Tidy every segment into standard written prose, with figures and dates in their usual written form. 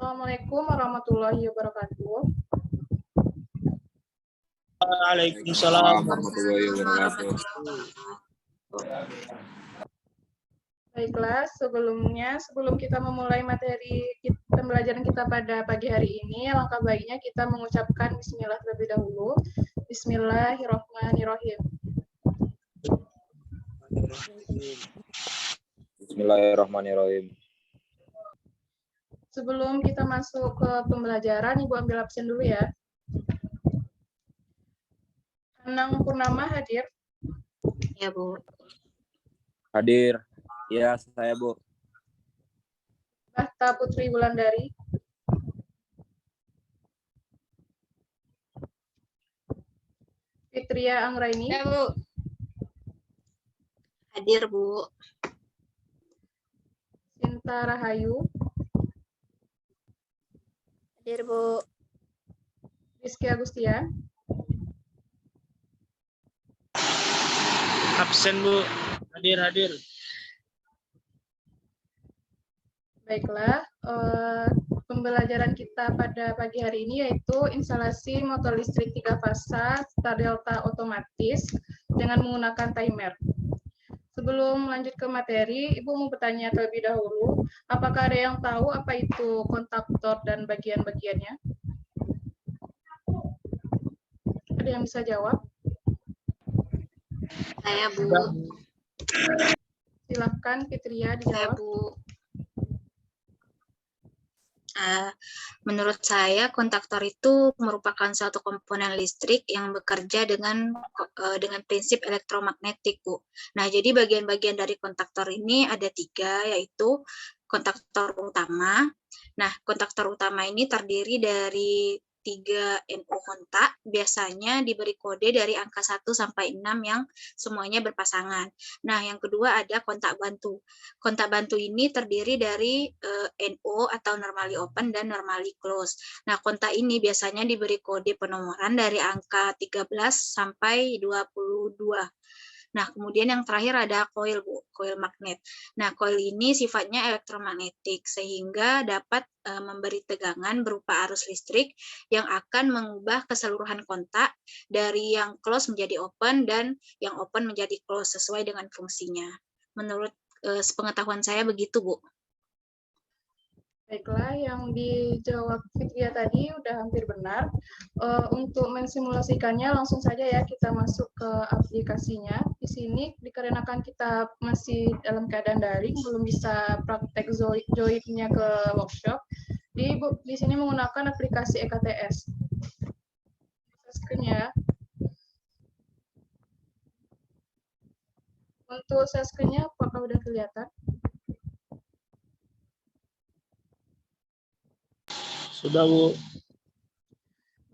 Assalamualaikum warahmatullahi wabarakatuh. Waalaikumsalam warahmatullahi wabarakatuh. Baiklah, sebelum kita memulai materi pembelajaran kita pada pagi hari ini, alangkah baiknya kita mengucapkan bismillah terlebih dahulu. Bismillahirrahmanirrahim. Bismillahirrahmanirrahim. Sebelum kita masuk ke pembelajaran, Ibu ambil absen dulu ya. Anang Purnama hadir. Ya, Bu. Hadir. Ya, saya, Bu. Bahta Putri Wulandari. Fitria Anggraini. Ya, Bu. Hadir, Bu. Sinta Rahayu. Hadir, Bu. Rizky Agustian. Absen, Bu. Hadir. Baiklah, pembelajaran kita pada pagi hari ini yaitu instalasi motor listrik 3 fasa star delta otomatis dengan menggunakan timer. Sebelum lanjut ke materi, Ibu mau bertanya terlebih dahulu, apakah ada yang tahu apa itu kontaktor dan bagian-bagiannya? Ada yang bisa jawab? Saya, Bu. Silakan Fitria Saya, dijawab. Bu. Menurut saya, kontaktor itu merupakan suatu komponen listrik yang bekerja dengan prinsip elektromagnetik, Bu. Nah, jadi bagian-bagian dari kontaktor ini ada 3, yaitu kontaktor utama. Nah, kontaktor utama ini terdiri dari 3 NO kontak, biasanya diberi kode dari angka 1 sampai 6 yang semuanya berpasangan. Nah, yang kedua ada kontak bantu. Kontak bantu ini terdiri dari NO atau normally open dan normally close. Nah, kontak ini biasanya diberi kode penomoran dari angka 13 sampai 22. Nah, kemudian yang terakhir ada coil, Bu, coil magnet. Nah, coil ini sifatnya elektromagnetik sehingga dapat memberi tegangan berupa arus listrik yang akan mengubah keseluruhan kontak dari yang close menjadi open dan yang open menjadi close sesuai dengan fungsinya. Menurut sepengetahuan saya begitu, Bu. Baiklah, yang dijawab Fitria tadi udah hampir benar. Untuk mensimulasikannya langsung saja ya kita masuk ke aplikasinya. Di sini dikarenakan kita masih dalam keadaan daring, belum bisa praktek joinnya ke workshop. Di sini menggunakan aplikasi EKTS. Screen ya. Untuk share screen-nya apakah udah kelihatan? Sudah, Bu.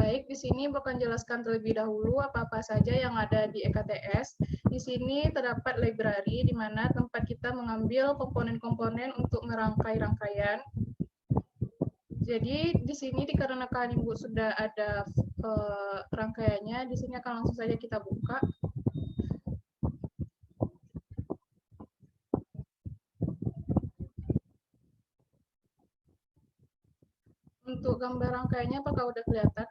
Baik, di sini akan jelaskan terlebih dahulu apa-apa saja yang ada di EKTS. Di sini terdapat library, di mana tempat kita mengambil komponen-komponen untuk merangkai rangkaian. Jadi di sini dikarenakan Ibu sudah ada rangkaiannya, di sini akan langsung saja kita buka. Untuk gambar rangkaiannya apakah udah kelihatan?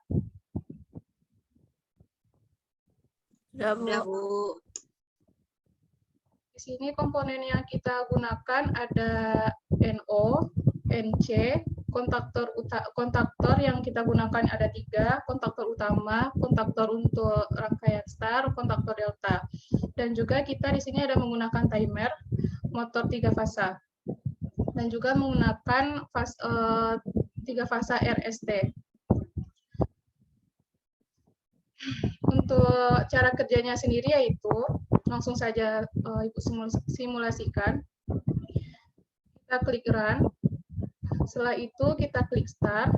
Sudah, Bu. Di sini komponen yang kita gunakan ada NO, NC, kontaktor yang kita gunakan ada 3, kontaktor utama, kontaktor untuk rangkaian star, kontaktor delta. Dan juga kita di sini ada menggunakan timer, motor 3 fasa. Dan juga menggunakan 3 fasa RST. Untuk cara kerjanya sendiri yaitu langsung saja Ibu simulasikan. Kita klik run. Setelah itu kita klik start.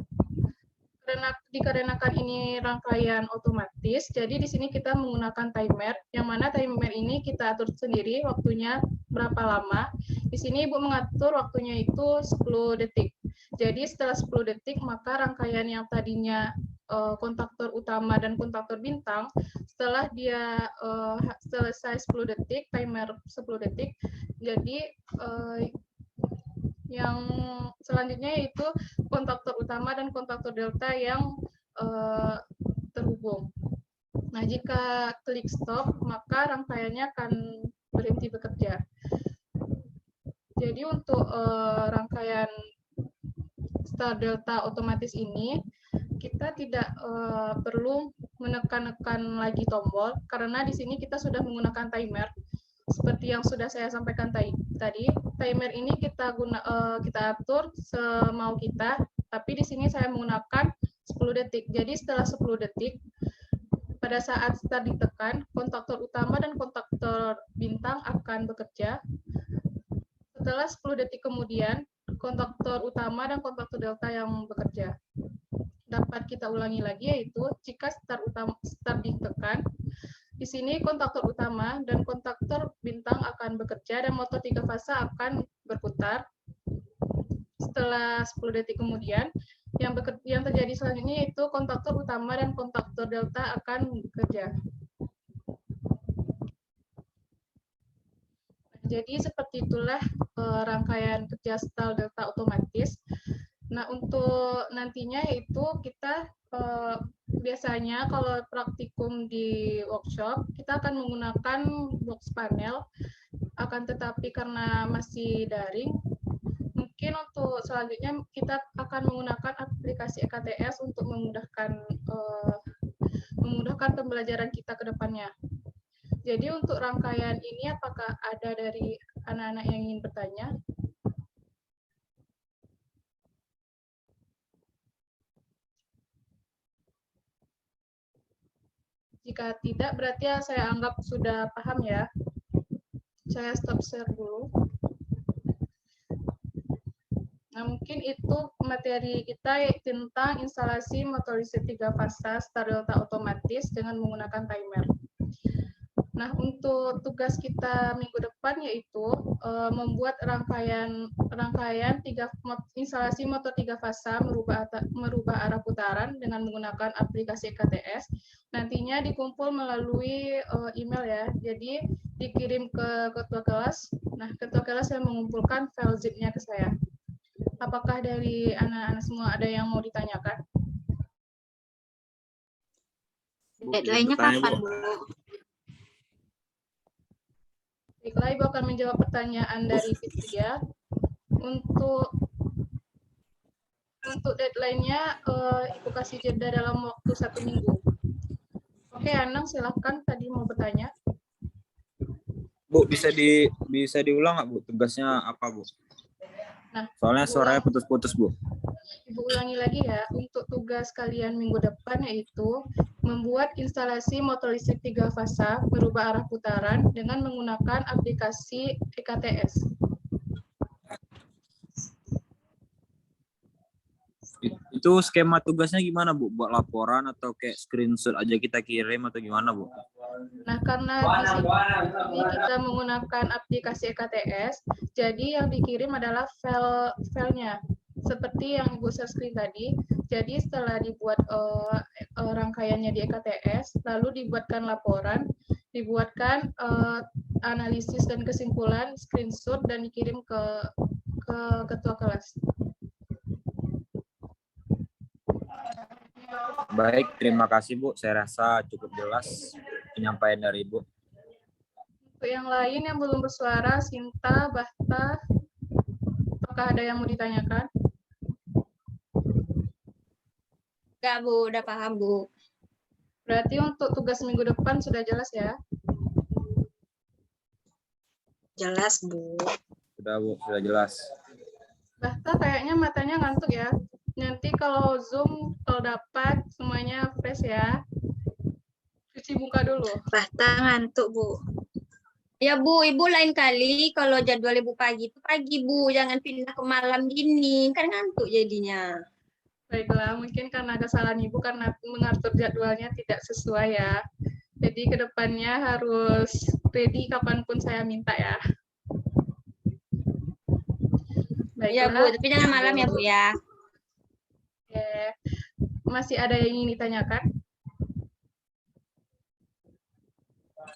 Dikarenakan ini rangkaian otomatis, jadi di sini kita menggunakan timer, yang mana timer ini kita atur sendiri waktunya berapa lama. Di sini Ibu mengatur waktunya itu 10 detik. Jadi setelah 10 detik, maka rangkaian yang tadinya kontaktor utama dan kontaktor bintang, setelah dia selesai 10 detik, timer 10 detik, jadi Yang selanjutnya yaitu kontaktor utama dan kontaktor delta yang terhubung. Nah, jika klik stop, maka rangkaiannya akan berhenti bekerja. Jadi untuk rangkaian star delta otomatis ini, kita tidak perlu menekan-nekan lagi tombol, karena di sini kita sudah menggunakan timer. Seperti yang sudah saya sampaikan tadi, timer ini kita atur semau kita, tapi di sini saya menggunakan 10 detik. Jadi setelah 10 detik, pada saat start ditekan, kontaktor utama dan kontaktor bintang akan bekerja. Setelah 10 detik kemudian, kontaktor utama dan kontaktor delta yang bekerja. Dapat kita ulangi lagi, yaitu jika start ditekan, di sini kontaktor utama dan kontaktor bintang akan bekerja dan motor 3 fase akan berputar. Setelah 10 detik kemudian, yang terjadi selanjutnya yaitu kontaktor utama dan kontaktor delta akan bekerja. Jadi seperti itulah rangkaian kerja star delta otomatis. Nah, untuk nantinya itu kita biasanya kalau praktikum di workshop, kita akan menggunakan box panel, akan tetapi karena masih daring, mungkin untuk selanjutnya kita akan menggunakan aplikasi EKTS untuk memudahkan pembelajaran kita ke depannya. Jadi untuk rangkaian ini apakah ada dari anak-anak yang ingin bertanya? Jika tidak, berarti ya saya anggap sudah paham ya. Saya stop share dulu. Nah, mungkin itu materi kita tentang instalasi motor listrik 3 fasa star delta otomatis dengan menggunakan timer. Nah, untuk tugas kita minggu depan yaitu membuat rangkaian instalasi motor 3 fasa merubah arah putaran dengan menggunakan aplikasi EKTS. Nantinya dikumpul melalui email ya. Jadi dikirim ke ketua kelas. Nah, ketua kelas yang mengumpulkan file zip-nya ke saya. Apakah dari anak-anak semua ada yang mau ditanyakan? Deadline-nya kapan, Bu? Baiklah, Ibu akan menjawab pertanyaan dari Fitria. Untuk deadline-nya, Ibu kasih jeda dalam waktu 1 minggu. Oke, Anang, silahkan tadi mau bertanya. Bu, bisa diulang nggak, Bu? Tugasnya apa, Bu? Nah, soalnya suaranya putus-putus, Bu. Ibu ulangi lagi ya, untuk tugas kalian minggu depan yaitu membuat instalasi motor listrik 3 fasa merubah arah putaran dengan menggunakan aplikasi EKTS. Itu skema tugasnya gimana, Bu? Buat laporan atau kayak screenshot aja kita kirim atau gimana, Bu? Nah, karena di sini kita menggunakan aplikasi EKTS, jadi yang dikirim adalah filenya. Seperti yang Ibu share screen tadi, jadi setelah dibuat rangkaiannya di EKTS, lalu dibuatkan laporan, dibuatkan analisis dan kesimpulan, screenshot, dan dikirim ke ketua kelas. Baik, terima kasih, Bu. Saya rasa cukup jelas penyampaian dari Ibu. Untuk yang lain yang belum bersuara, Sinta, Bahta, apakah ada yang mau ditanyakan? Enggak, Bu. Udah paham, Bu. Berarti untuk tugas minggu depan sudah jelas ya? Jelas, Bu. Sudah, Bu. Sudah jelas. Bahta kayaknya matanya ngantuk ya. Nanti kalau Zoom, kalau dapat semuanya fresh ya. Cuci muka dulu. Bahta ngantuk, Bu. Ya, Bu. Ibu lain kali kalau jadwal Ibu pagi itu pagi, Bu. Jangan pindah ke malam gini. Kan ngantuk jadinya. Baiklah, mungkin karena kesalahan Ibu karena mengatur jadwalnya tidak sesuai ya. Jadi kedepannya harus ready kapanpun saya minta ya. Ya, Bu. Tapi jangan malam ya, Bu ya. Oke. Masih ada yang ingin ditanyakan?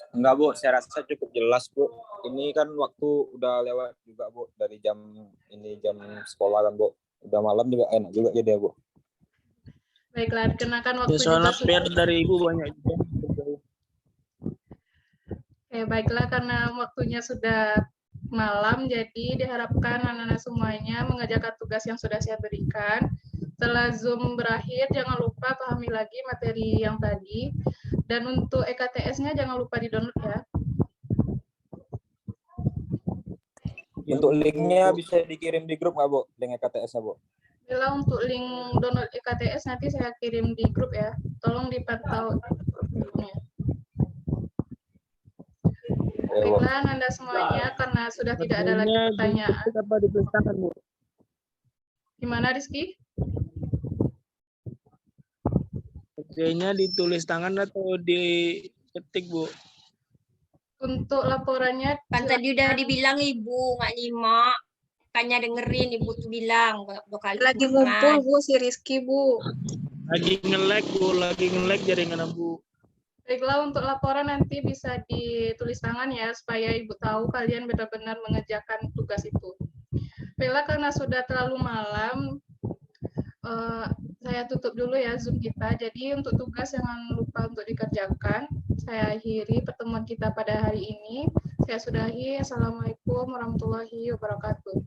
Enggak, Bu. Saya rasa cukup jelas, Bu. Ini kan waktu udah lewat juga, Bu. Dari jam sekolah kan, Bu. Udah malam juga enak juga jadi, Bu. Baiklah, dikenakan Ya, waktu juga soalnya sudah. PR dari ibu banyak juga. Baiklah, karena waktunya sudah malam, jadi diharapkan anak-anak semuanya mengerjakan tugas yang sudah saya berikan. Setelah Zoom berakhir, jangan lupa pahami lagi materi yang tadi. Dan untuk EKTS-nya jangan lupa di-download ya. Untuk linknya bisa dikirim di grup nggak, Bu? Link EKTS-nya, Bu? Bila untuk link download EKTS nanti saya kirim di grup ya. Tolong dipantau grupnya. Baiklah, Anda semuanya, karena sudah tidak ada lagi pertanyaan. Apa ditulis tangan, Bu? Gimana, Rizky? Kerjanya ditulis tangan atau diketik, Bu? Untuk laporannya, Kan tadi udah dibilang ibu nggak nyimak. Makanya dengerin ibu tuh bilang dua kali. Lagi ngumpul Bu si Rizky Bu. Lagi nge-lag jaringan Bu. baiklah, untuk laporan nanti bisa ditulis tangan ya, supaya Ibu tahu kalian benar-benar mengerjakan tugas itu. Baiklah, karena sudah terlalu malam, saya tutup dulu ya Zoom kita. Jadi untuk tugas jangan lupa untuk dikerjakan. Saya akhiri pertemuan kita pada hari ini. Saya sudahi. Assalamualaikum warahmatullahi wabarakatuh.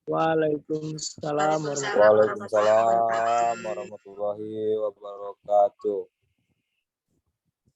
Waalaikumsalam. Waalaikumsalam. Waalaikumsalam warahmatullahi wabarakatuh.